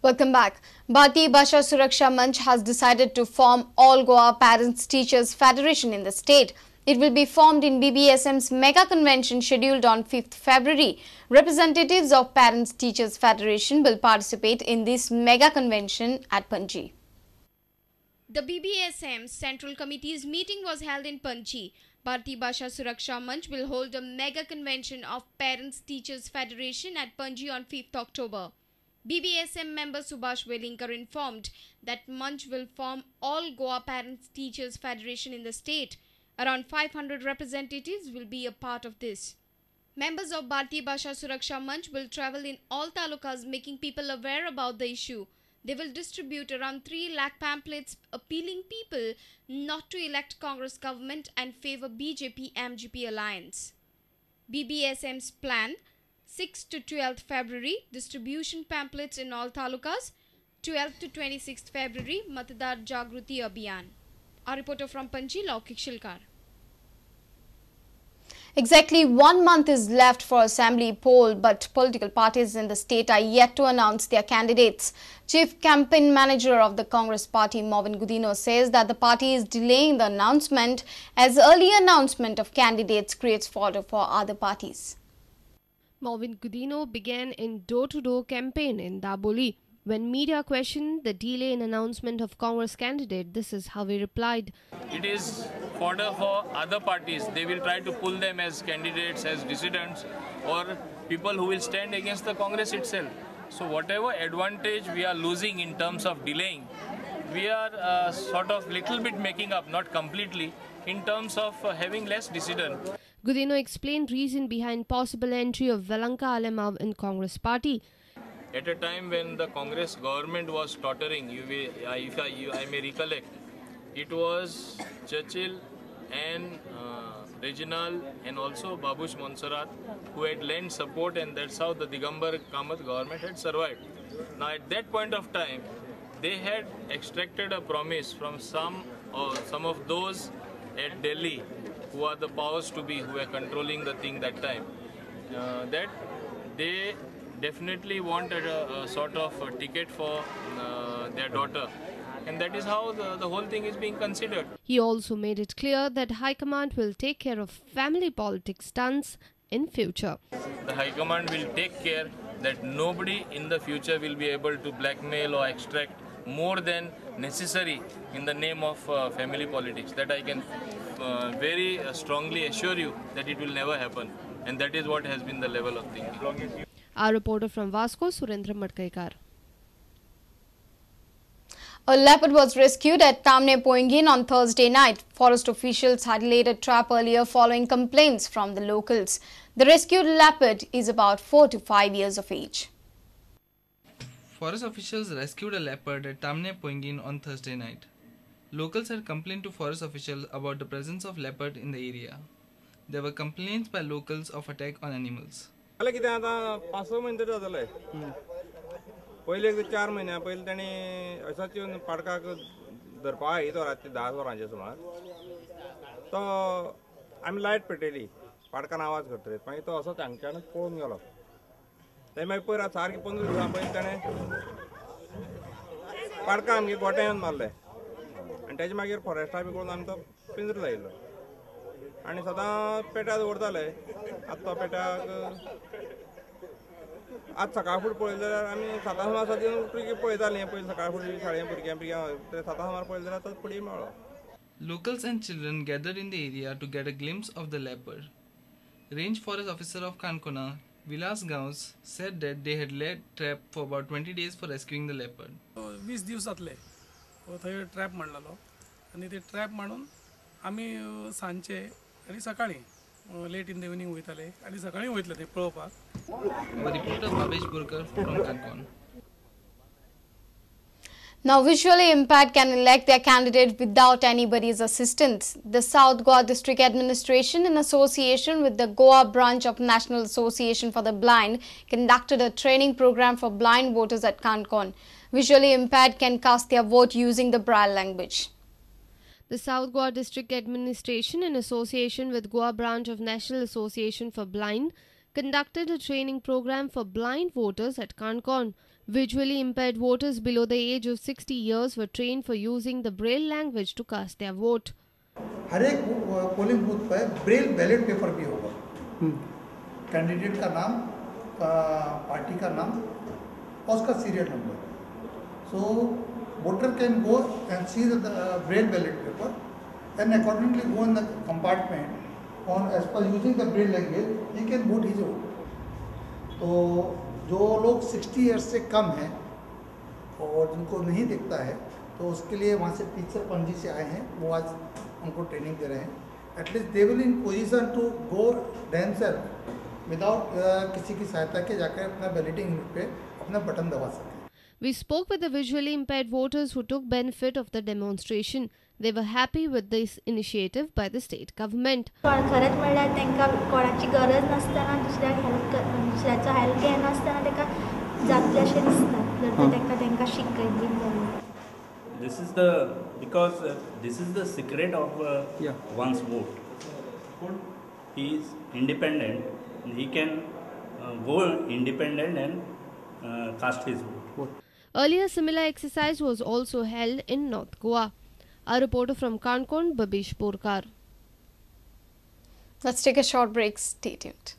Welcome back. Bharatiya Bhasha Suraksha Manch has decided to form All Goa Parents Teachers Federation in the state. It will be formed in BBSM's mega convention scheduled on 5th February. Representatives of Parents Teachers Federation will participate in this mega convention at Panji. The BBSM Central Committee's meeting was held in Panji. Bharatiya Bhasha Suraksha Manch will hold a mega convention of Parents Teachers Federation at Panji on 5th October. BBSM member Subhash Velinkar informed that Manch will form All Goa Parents Teachers Federation in the state. Around 500 representatives will be a part of this. Members of Bharatiya Bhasha Suraksha Manch will travel in all talukas making people aware about the issue. They will distribute around 3 lakh pamphlets appealing people not to elect Congress government and favor BJP-MGP alliance. BBSM's plan: 6th to 12th February, distribution pamphlets in all talukas. 12th to 26th February, Matadar Jagruti Abhiyan. Our reporter from Panji, Laukik Shilkar. Exactly 1 month is left for assembly poll, but political parties in the state are yet to announce their candidates. Chief Campaign Manager of the Congress Party, Marvin Gudino, says that the party is delaying the announcement as early announcement of candidates creates fodder for other parties. Marvin Gudino began in door-to-door campaign in Daboli. When media questioned the delay in announcement of Congress candidate, this is how he replied. It is fodder for other parties. They will try to pull them as candidates, as dissidents, or people who will stand against the Congress itself. So whatever advantage we are losing in terms of delaying, we are sort of little bit making up, not completely, in terms of having less dissident. Gudino explained reason behind possible entry of Velanka Alemav in Congress party. At a time when the Congress government was tottering, I may recollect, it was Churchill and Reginald and also Babush Monserrat who had lent support, and that's how the Digambar Kamath government had survived. Now at that point of time, they had extracted a promise from some of those at Delhi who are the powers to be, who were controlling the thing that time, that they definitely wanted a sort of a ticket for their daughter. And that is how the whole thing is being considered. He also made it clear that High Command will take care of family politics stunts in future. The High Command will take care that nobody in the future will be able to blackmail or extract more than necessary in the name of family politics. That I can very strongly assure you that it will never happen. And that is what has been the level of thinking. Our reporter from Vasco, Surendra Matkaikar. A leopard was rescued at Tamne Poingin on Thursday night. Forest officials had laid a trap earlier following complaints from the locals. The rescued leopard is about 4 to 5 years of age. Forest officials rescued a leopard at Tamne Poingin on Thursday night. Locals had complained to forest officials about the presence of leopard in the area. There were complaints by locals of attack on animals. पहिले 4 महिन्या पहिले त्यांनी असाच येऊन पाडकाक धरपा येतो रात्री 10 वरांचे सुमार तो आम्ही लायट पेटयली पाडकान आवाज करतले मागीर तो असो हांगच्यान पळून गेलो ते मागीर पयर सारकी 15 दिसां पयलीं ताणें पाडका आमगे गोट्यान येवन मारले आनी तेजे मागीर फॉरेस्टा बी करून आमी तो पिंजर लायलो आनी सदां पेट्या दवरताले आतां तो पेट्याक आज सकाळ फुडें पळयलें जाल्यार आमी 7 सुमार उठून पळयतालीं पयलीं सकाळ फुडें शाळेंत भुरग्यांक 7 सुमार पळयलें जाल्यार तो फुडें मेळ्ळो. Locals and children gathered in the area to get a glimpse of the leopard. Range Forest Officer of Kankona, Vilas Gaus, said that they had laid trap for about 20 days for rescuing the leopard. 20 दिवस जातले थंय trap मांडलेलो आनी ते trap मांडून आमी सांजचे आनी सकाळीं लेट इन द इवनिंग वयताले आनी सकाळीं वयतले ते पळोवपाक. The reporter Bhavesh Burkar from Kankon. Now, visually impaired can elect their candidate without anybody's assistance. The South Goa District Administration, in association with the Goa branch of National Association for the Blind, conducted a training program for blind voters at Kankon. Visually impaired can cast their vote using the Braille language. The South Goa District Administration, in association with Goa branch of National Association for Blind, conducted a training program for blind voters at Kankon. Visually impaired voters below the age of 60 years were trained for using the Braille language to cast their vote. हर एक polling booth पर Braille ballot paper भी होगा, candidate का नाम, party का नाम और उसका serial number. So voter can go and see the Braille ballot paper and accordingly go in the compartment on as per using the Braille language he can vote his vote. तो जो लोग 60 years से कम हैं और जिनको नहीं दिखता है तो उसके लिए वहाँ से टीचर पणजी से आए हैं, वो आज उनको ट्रेनिंग दे रहे हैं. At least they will in position to go themselves without किसी की सहायता के जाकर अपना बैलेटिंग यूनिट पे अपना बटन दबा सकें. We spoke with the visually impaired voters who took benefit of the demonstration. They were happy with this initiative by the state government. खरंच म्हणल्यार तांकां कोणाची गरज नासतना दुसऱ्याचो हेल्प घेनासतना ताका जातलें अशें दिसता जर तांकां शिकयत बीन जाल्यार. This is the secret of one's vote. He is independent. He can go independent and cast his vote. Earlier, similar exercise was also held in North Goa. A reporter from Kankon, Babish Porkar. Let's take a short break. Stay tuned.